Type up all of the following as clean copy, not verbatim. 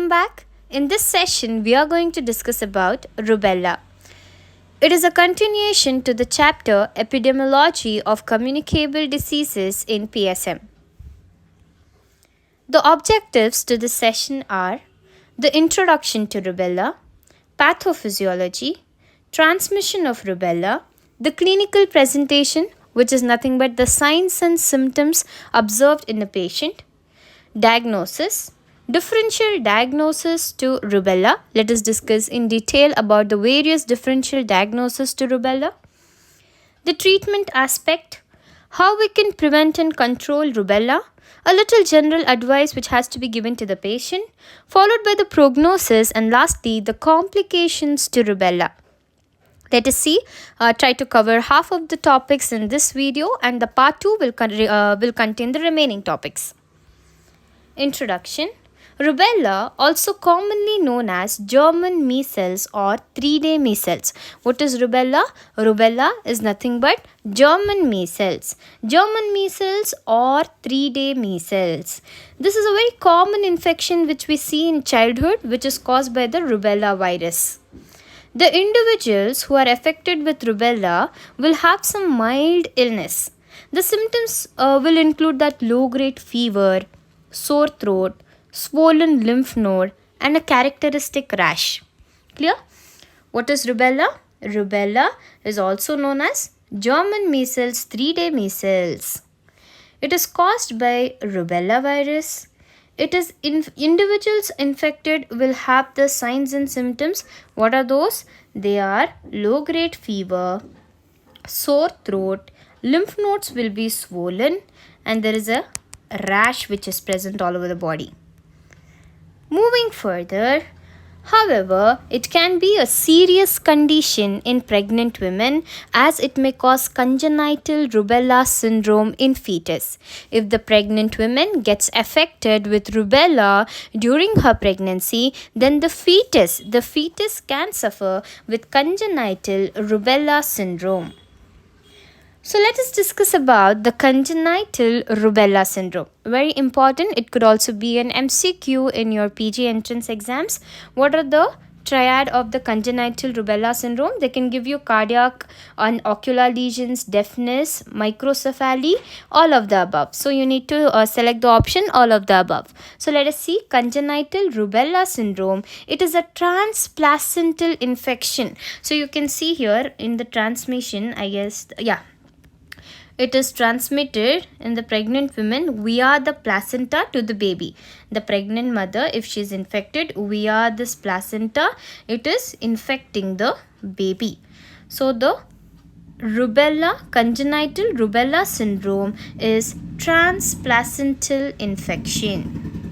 welcome back. In this session, we are going to discuss about rubella. It is a continuation to the chapter Epidemiology of Communicable Diseases in PSM. The objectives to this session are the introduction to rubella, pathophysiology, transmission of rubella, the clinical presentation, which is nothing but the signs and symptoms observed in a patient, diagnosis, differential diagnosis to rubella. Let us discuss in detail about the various differential diagnoses to rubella. The treatment aspect, how we can prevent and control rubella, a little general advice which has to be given to the patient, followed by the prognosis, and lastly the complications to rubella. Let us see, try to cover half of the topics in this video, and the part 2 will contain the remaining topics. Introduction. Rubella, also commonly known as German measles or 3-day measles. What is rubella? Rubella is nothing but German measles. German measles or 3-day measles. This is a very common infection which we see in childhood, which is caused by the rubella virus. The individuals who are affected with rubella will have some mild illness. The symptoms will include that low-grade fever, sore throat, swollen lymph node, and a characteristic rash. Clear? What is rubella? Rubella is also known as German measles, 3-day measles. It is caused by rubella virus. It is individuals infected will have the signs and symptoms. What are those? They are low-grade fever, sore throat, lymph nodes will be swollen, and there is a rash which is present all over the body. Moving further, however, it can be a serious condition in pregnant women as it may cause congenital rubella syndrome in fetus. If the pregnant woman gets affected with rubella during her pregnancy, then the fetus can suffer with congenital rubella syndrome. So let us discuss about the congenital rubella syndrome. Very important. It could also be an MCQ in your PG entrance exams. What are the triad of the congenital rubella syndrome? They can give you cardiac and ocular lesions, deafness, microcephaly, all of the above. So you need to select the option all of the above. So let us see congenital rubella syndrome. It is a transplacental infection. So you can see here in the transmission, it is transmitted in the pregnant women via the placenta to the baby. The pregnant mother, if she is infected via this placenta, it is infecting the baby. So the congenital rubella syndrome is transplacental infection.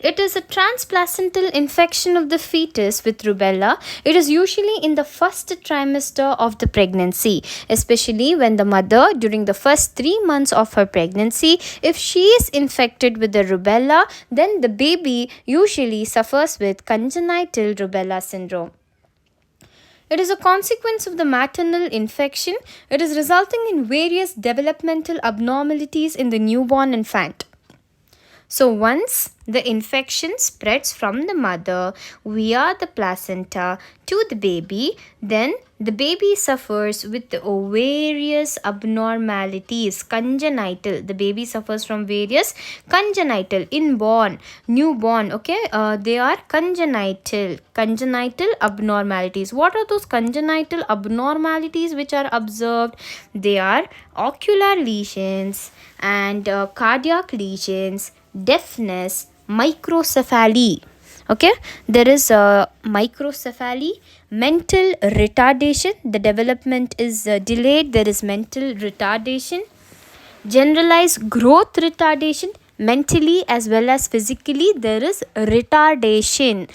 It is a transplacental infection of the fetus with rubella. It is usually in the first trimester of the pregnancy, especially when the mother during the first 3 months of her pregnancy, if she is infected with the rubella, then the baby usually suffers with congenital rubella syndrome. It is a consequence of the maternal infection. It is resulting in various developmental abnormalities in the newborn infant. So once the infection spreads from the mother via the placenta to the baby, then the baby suffers with various abnormalities, congenital. The baby suffers from various congenital, inborn, newborn, they are congenital abnormalities. What are those congenital abnormalities which are observed? They are ocular lesions and cardiac lesions, deafness, microcephaly. There is a microcephaly, mental retardation. The development is delayed. There is mental retardation, generalized growth retardation. Mentally as well as physically there is retardation.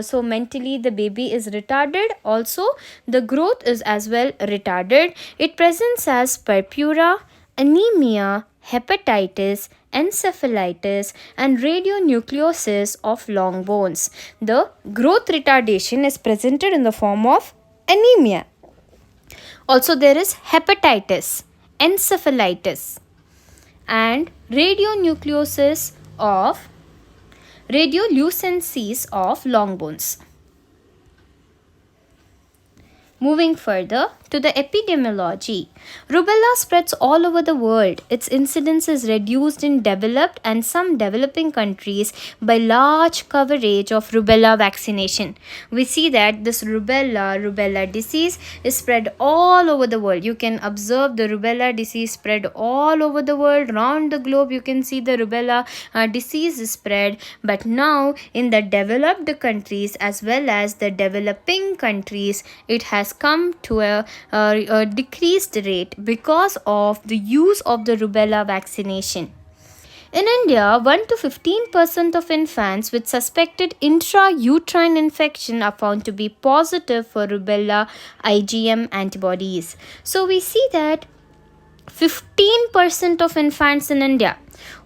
So mentally the baby is retarded. Also the growth is as well retarded. It presents as purpura, anemia, hepatitis, encephalitis, and radionucleosis of long bones. The growth retardation is presented in the form of anemia. Also there is hepatitis, encephalitis, and radiolucencies of long bones. Moving further to the epidemiology, rubella spreads all over the world. Its incidence is reduced in developed and some developing countries by large coverage of rubella vaccination. We see that this rubella disease is spread all over the world. You can observe the rubella disease spread all over the world. Around the globe, you can see the rubella disease is spread. But now, in the developed countries as well as the developing countries, it has come to a decreased rate because of the use of the rubella vaccination. In India, 1 to 15% of infants with suspected intrauterine infection are found to be positive for rubella IgM antibodies. So we see that 15% of infants in India,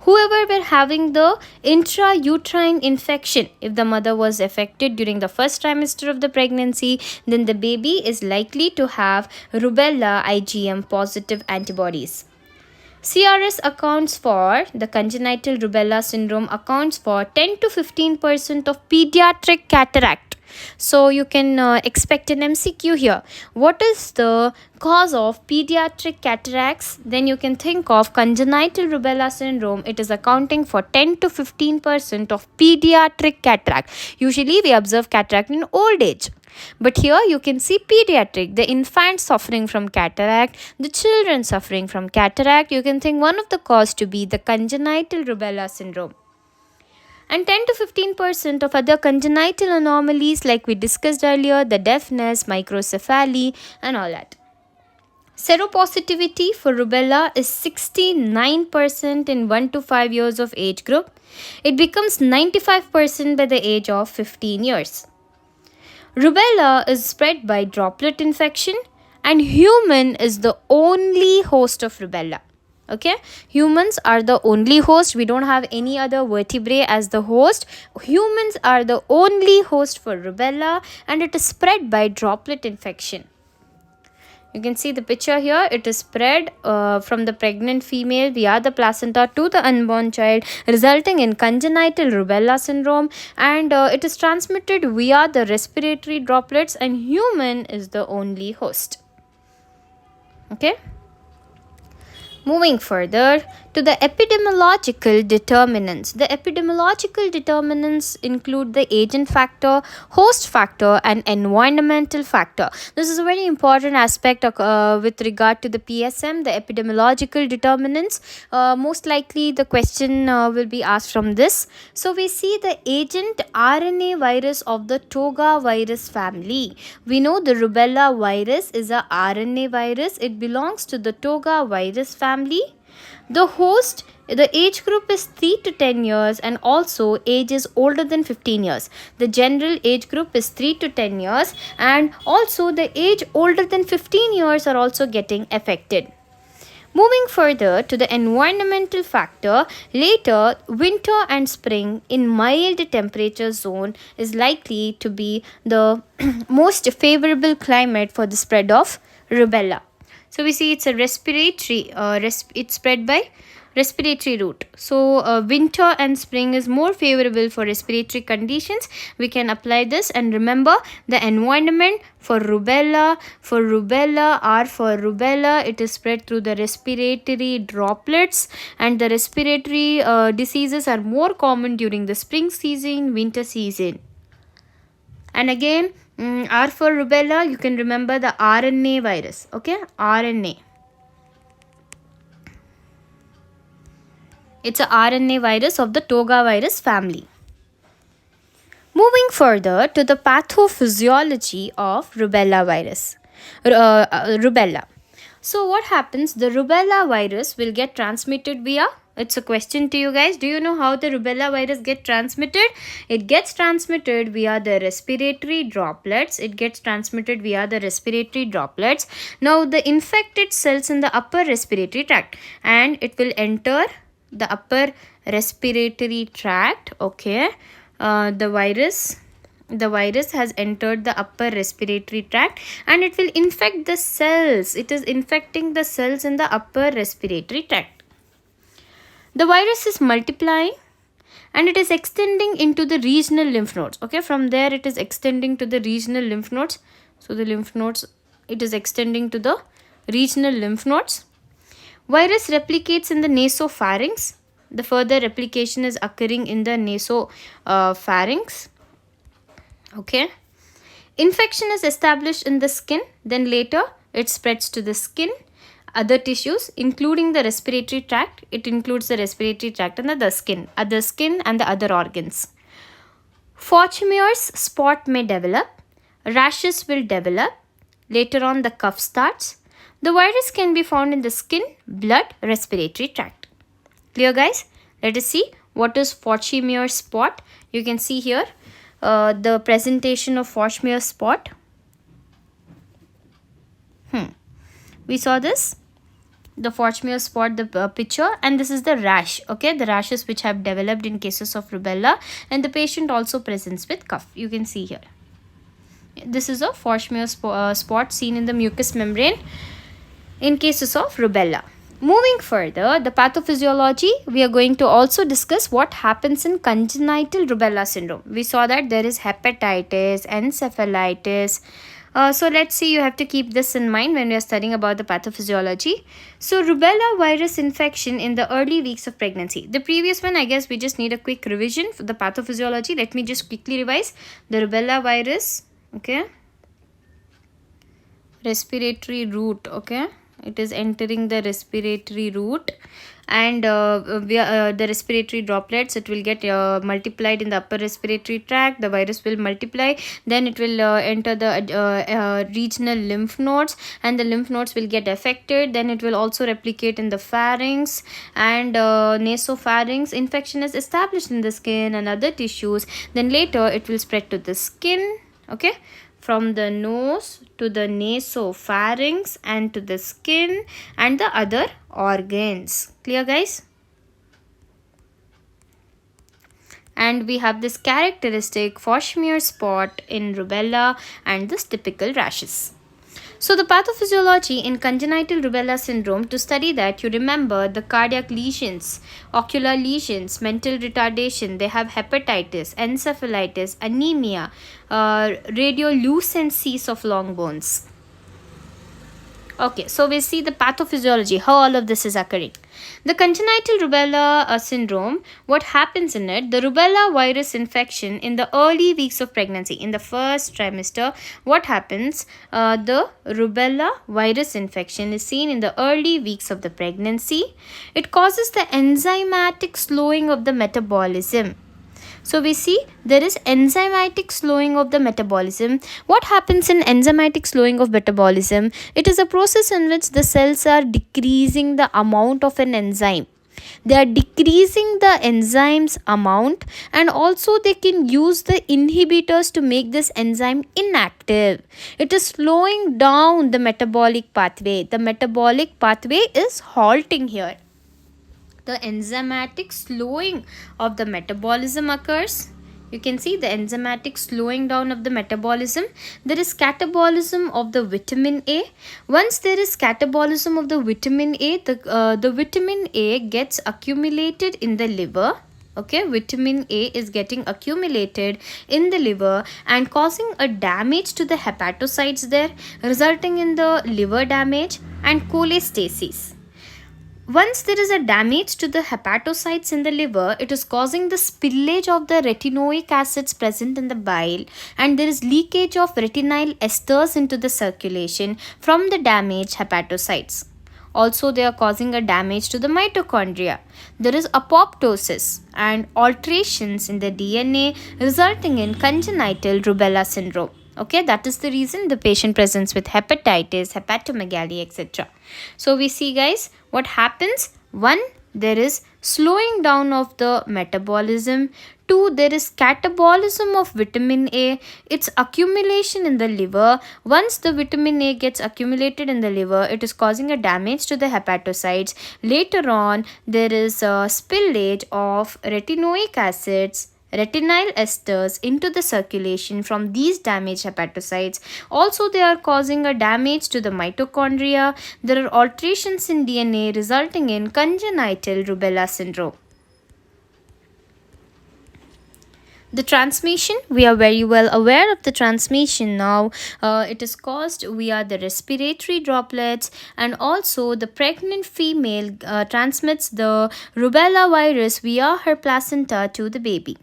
whoever were having the intrauterine infection, if the mother was affected during the first trimester of the pregnancy, then the baby is likely to have rubella IgM positive antibodies. CRS accounts for the congenital rubella syndrome accounts for 10 to 15% of pediatric cataract. So you can expect an MCQ here. What is the cause of pediatric cataracts? Then you can think of congenital rubella syndrome. It is accounting for 10 to 15% of pediatric cataract. Usually we observe cataract in old age. But here you can see pediatric, the infants suffering from cataract, the children suffering from cataract. You can think one of the cause to be the congenital rubella syndrome. And 10 to 15% of other congenital anomalies like we discussed earlier, the deafness, microcephaly and all that. Seropositivity for rubella is 69% in 1 to 5 years of age group. It becomes 95% by the age of 15 years. Rubella is spread by droplet infection and human is the only host of rubella. Okay, humans are the only host. We don't have any other vertebrae as the host. Humans are the only host for rubella and it is spread by droplet infection. You can see the picture here. It is spread from the pregnant female via the placenta to the unborn child, resulting in congenital rubella syndrome, and it is transmitted via the respiratory droplets and human is the only host. Okay. Moving further to the epidemiological determinants. The epidemiological determinants include the agent factor, host factor and environmental factor. This is a very important aspect with regard to the PSM, the epidemiological determinants. Most likely the question will be asked from this. So we see the agent RNA virus of the Toga virus family. We know the rubella virus is a RNA virus. It belongs to the Toga virus family. The host, the age group is 3 to 10 years and also age is older than 15 years. The general age group is 3 to 10 years and also the age older than 15 years are also getting affected. Moving further to the environmental factor, later winter and spring in mild temperature zone is likely to be the most favorable climate for the spread of rubella. So we see it's a respiratory, it's spread by respiratory route. So winter and spring is more favorable for respiratory conditions. We can apply this and remember the environment for rubella, it is spread through the respiratory droplets and the respiratory diseases are more common during the spring season, winter season. And again, R for rubella, you can remember the RNA virus. Okay, RNA. It's a RNA virus of the Toga virus family. Moving further to the pathophysiology of rubella virus. Rubella. So what happens? The rubella virus will get transmitted via, it's a question to you guys. Do you know how the rubella virus get transmitted? It gets transmitted via the respiratory droplets. Now the infected cells in the upper respiratory tract and it will enter the upper respiratory tract. Okay. The virus has entered the upper respiratory tract and it will infect the cells. It is infecting the cells in the upper respiratory tract. The virus is multiplying and it is extending into the regional lymph nodes. Okay, from there it is extending to the regional lymph nodes. So the lymph nodes, it is extending to the regional lymph nodes. Virus replicates in the nasopharynx. The further replication is occurring in the nasopharynx. Okay. Infection is established in the skin, then later it spreads to the skin, other tissues, including the respiratory tract. It includes the respiratory tract and the skin and the other organs. Forchmeyer's spot may develop, rashes will develop, later on the cough starts. The virus can be found in the skin, blood, respiratory tract. Clear, guys? Let us see what is Forchmeyer's spot. You can see here the presentation of Forchmeyer's spot. We saw this, the Forchmeyer's spot, the picture, and this is the rash. Okay, the rashes which have developed in cases of rubella, and the patient also presents with cough. You can see here. This is a Forchmeyer's spot seen in the mucous membrane in cases of rubella. Moving further, the pathophysiology, we are going to also discuss what happens in congenital rubella syndrome. We saw that there is hepatitis, encephalitis. So let's see, you have to keep this in mind when we are studying about the pathophysiology. So rubella virus infection in the early weeks of pregnancy. The previous one, I guess we just need a quick revision for the pathophysiology. Let me just quickly revise. The rubella virus, okay, respiratory route, okay, it is entering the respiratory route, and the respiratory droplets, it will get multiplied in the upper respiratory tract. The virus will multiply, then it will enter the regional lymph nodes, and the lymph nodes will get affected. Then it will also replicate in the pharynx and nasopharynx. Infection is established in the skin and other tissues, then later it will spread to the skin, okay, from the nose to the nasopharynx and to the skin and the other organs. Clear, guys? And we have this characteristic Forchmeyer's spot in rubella and this typical rashes. So the pathophysiology in congenital rubella syndrome, to study that, you remember the cardiac lesions, ocular lesions, mental retardation, they have hepatitis, encephalitis, anemia, radiolucencies of long bones. Okay, so we see the pathophysiology, how all of this is occurring. The congenital rubella syndrome, what happens in it, the rubella virus infection in the early weeks of pregnancy, in the first trimester, what happens, the rubella virus infection is seen in the early weeks of the pregnancy. It causes the enzymatic slowing of the metabolism. So we see there is enzymatic slowing of the metabolism. What happens in enzymatic slowing of metabolism? It is a process in which the cells are decreasing the amount of an enzyme. They are decreasing the enzyme's amount, and also they can use the inhibitors to make this enzyme inactive. It is slowing down the metabolic pathway. The metabolic pathway is halting here. The enzymatic slowing of the metabolism occurs. You can see the enzymatic slowing down of the metabolism. There is catabolism of the vitamin A. Once there is catabolism of the vitamin A, the vitamin A gets accumulated in the liver. Okay, vitamin A is getting accumulated in the liver and causing a damage to the hepatocytes there, resulting in the liver damage and cholestasis. Once there is a damage to the hepatocytes in the liver, it is causing the spillage of the retinoic acids present in the bile, and there is leakage of retinyl esters into the circulation from the damaged hepatocytes. Also, they are causing a damage to the mitochondria. There is apoptosis and alterations in the DNA, resulting in congenital rubella syndrome. Okay, that is the reason the patient presents with hepatitis, hepatomegaly, etc. So we see, guys, what happens. 1, there is slowing down of the metabolism. 2, there is catabolism of vitamin A, its accumulation in the liver. Once the vitamin A gets accumulated in the liver, it is causing a damage to the hepatocytes. Later on, there is a spillage of retinoic acids, retinyl esters into the circulation from these damaged hepatocytes. Also, they are causing a damage to the mitochondria. There are alterations in DNA resulting in congenital rubella syndrome. The transmission, we are very well aware of the transmission now. It is caused via the respiratory droplets, and also the pregnant female transmits the rubella virus via her placenta to the baby.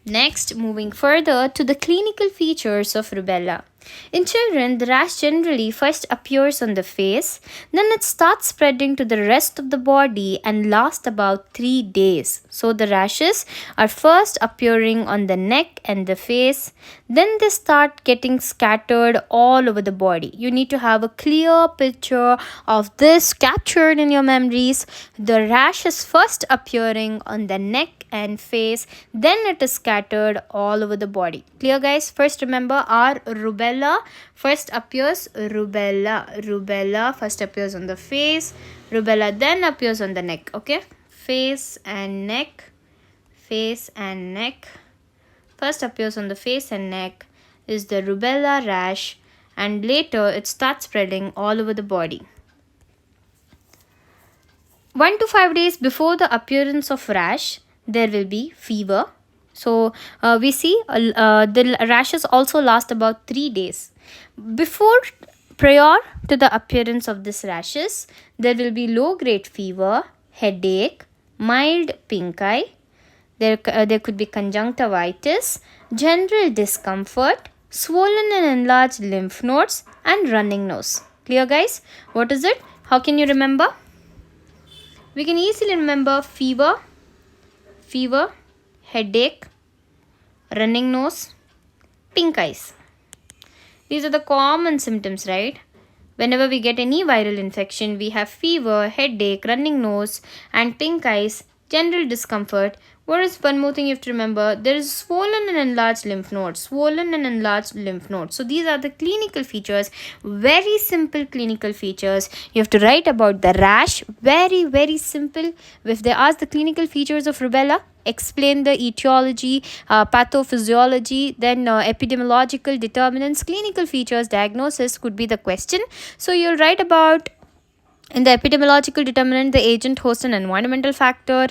Next, moving further to the clinical features of rubella. In children, the rash generally first appears on the face, then it starts spreading to the rest of the body and lasts about 3 days. So the rashes are first appearing on the neck and the face, then they start getting scattered all over the body. You need to have a clear picture of this captured in your memories. The rash is first appearing on the neck and face, then it is scattered all over the body. Clear, guys? First remember our rubella first appears rubella first appears on the face, rubella then appears on the neck. Okay, face and neck, first appears on the face and neck is the rubella rash, and later it starts spreading all over the body. 1 to 5 days before the appearance of rash, there will be fever. So we see the rashes also last about 3 days. Prior to the appearance of this rashes, there will be low-grade fever, headache, mild pink eye. There could be conjunctivitis, general discomfort, swollen and enlarged lymph nodes, and running nose. Clear, guys? What is it? How can you remember? We can easily remember fever, headache, running nose, pink eyes. These are the common symptoms, right? Whenever we get any viral infection, we have fever, headache, running nose, and pink eyes, general discomfort. What is one more thing you have to remember? There is swollen and enlarged lymph nodes. So these are the clinical features, very simple clinical features. You have to write about the rash, very, very simple. If they ask the clinical features of rubella, explain the etiology, pathophysiology, then epidemiological determinants, clinical features, diagnosis could be the question. So you'll write about in the epidemiological determinant, the agent, host, and environmental factor.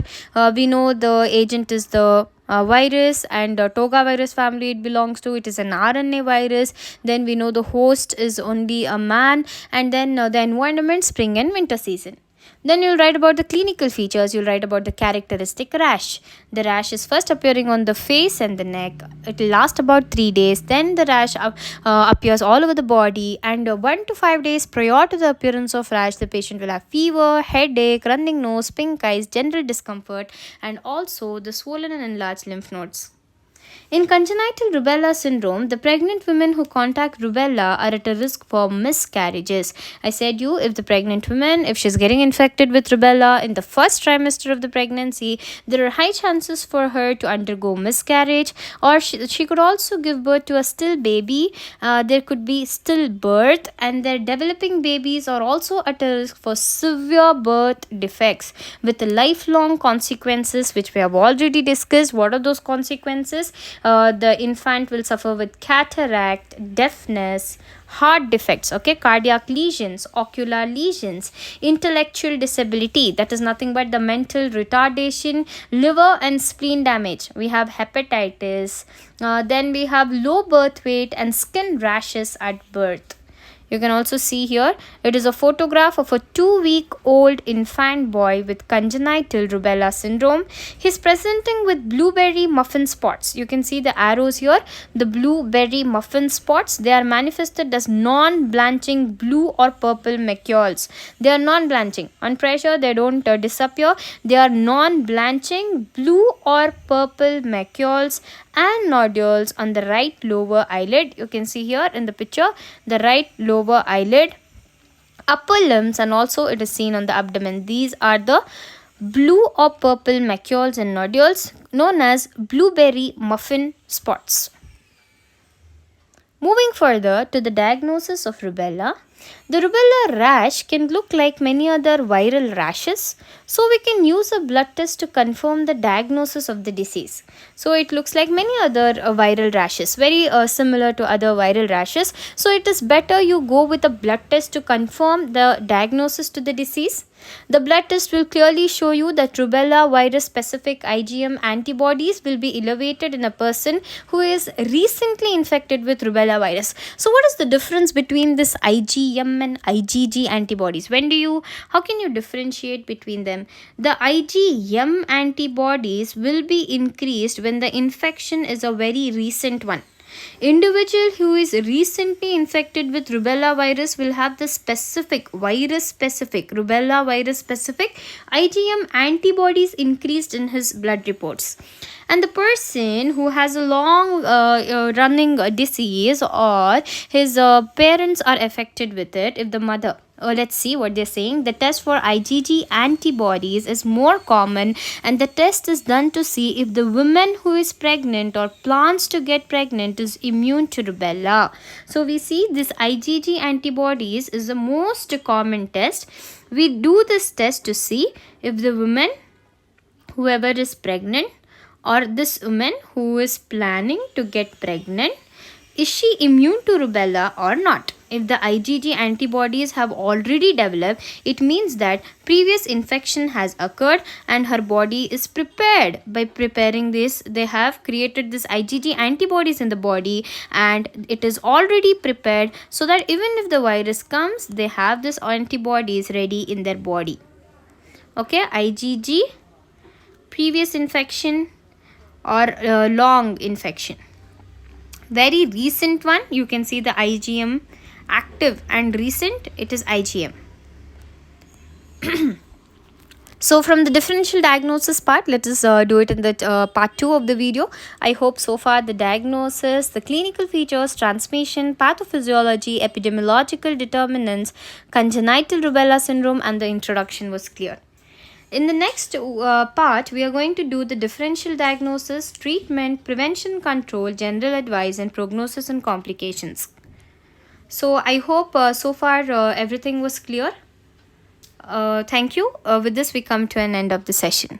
We know the agent is the virus, and Toga virus family it belongs to. It is an RNA virus. Then we know the host is only a man, and then the environment, spring and winter season. Then you'll write about the clinical features. You'll write about the characteristic rash. The rash is first appearing on the face and the neck. It will last about 3 days. Then the rash appears all over the body. And 1 to 5 days prior to the appearance of rash, the patient will have fever, headache, running nose, pink eyes, general discomfort, and also the swollen and enlarged lymph nodes. In congenital rubella syndrome, the pregnant women who contact rubella are at a risk for miscarriages. I said you, if the pregnant woman, if she's getting infected with rubella in the first trimester of the pregnancy, there are high chances for her to undergo miscarriage, or she could also give birth to a still baby. There could be stillbirth, and their developing babies are also at a risk for severe birth defects with lifelong consequences, which we have already discussed. What are those consequences? The infant will suffer with cataract, deafness, heart defects, cardiac lesions, ocular lesions, intellectual disability, that is nothing but the mental retardation, liver and spleen damage. We have hepatitis, then we have low birth weight and skin rashes at birth. You can also see here, it is a photograph of a 2-week-old infant boy with congenital rubella syndrome. He is presenting with blueberry muffin spots. You can see the arrows here, the blueberry muffin spots. They are manifested as non-blanching blue or purple macules. They are non-blanching. On pressure, they don't disappear. They are non-blanching blue or purple macules and nodules on the right lower eyelid. You can see here in the picture, the right lower eyelid, upper limbs, and also it is seen on the abdomen. These are the blue or purple macules and nodules known as blueberry muffin spots. Moving further to the diagnosis of rubella, The rubella rash can look like many other viral rashes, so we can use a blood test to confirm the diagnosis of the disease. So it looks like many other viral rashes, very similar to other viral rashes. So it is better you go with a blood test to confirm the diagnosis to the disease. The blood test will clearly show you that rubella virus specific IgM antibodies will be elevated in a person who is recently infected with rubella virus. So what is the difference between this IgM and IgG antibodies? How can you differentiate between them? The IgM antibodies will be increased when the infection is a very recent one. Individual who is recently infected with rubella virus will have the rubella virus specific IgM antibodies increased in his blood reports. And the person who has a long running disease, or his parents are affected with it, if the mother, let's see what they're saying. The test for IgG antibodies is more common, and the test is done to see if the woman who is pregnant or plans to get pregnant is immune to rubella. So we see this IgG antibodies is the most common test. We do this test to see if the woman, whoever is pregnant, or this woman who is planning to get pregnant, is she immune to rubella or not? If the IgG antibodies have already developed, it means that previous infection has occurred and her body is prepared. By preparing this, they have created this IgG antibodies in the body, and it is already prepared so that even if the virus comes, they have this antibodies ready in their body. Okay, IgG, previous infection or long infection. Very recent one, you can see the IgM active, and recent, it is IgM. So from the differential diagnosis part, let us do it in the part 2 of the video. I hope so far the diagnosis, the clinical features, transmission, pathophysiology, epidemiological determinants, congenital rubella syndrome, and the introduction was clear. In the next part, we are going to do the differential diagnosis, treatment, prevention, control, general advice, and prognosis and complications. So I hope so far everything was clear. Thank you. With this, we come to an end of the session.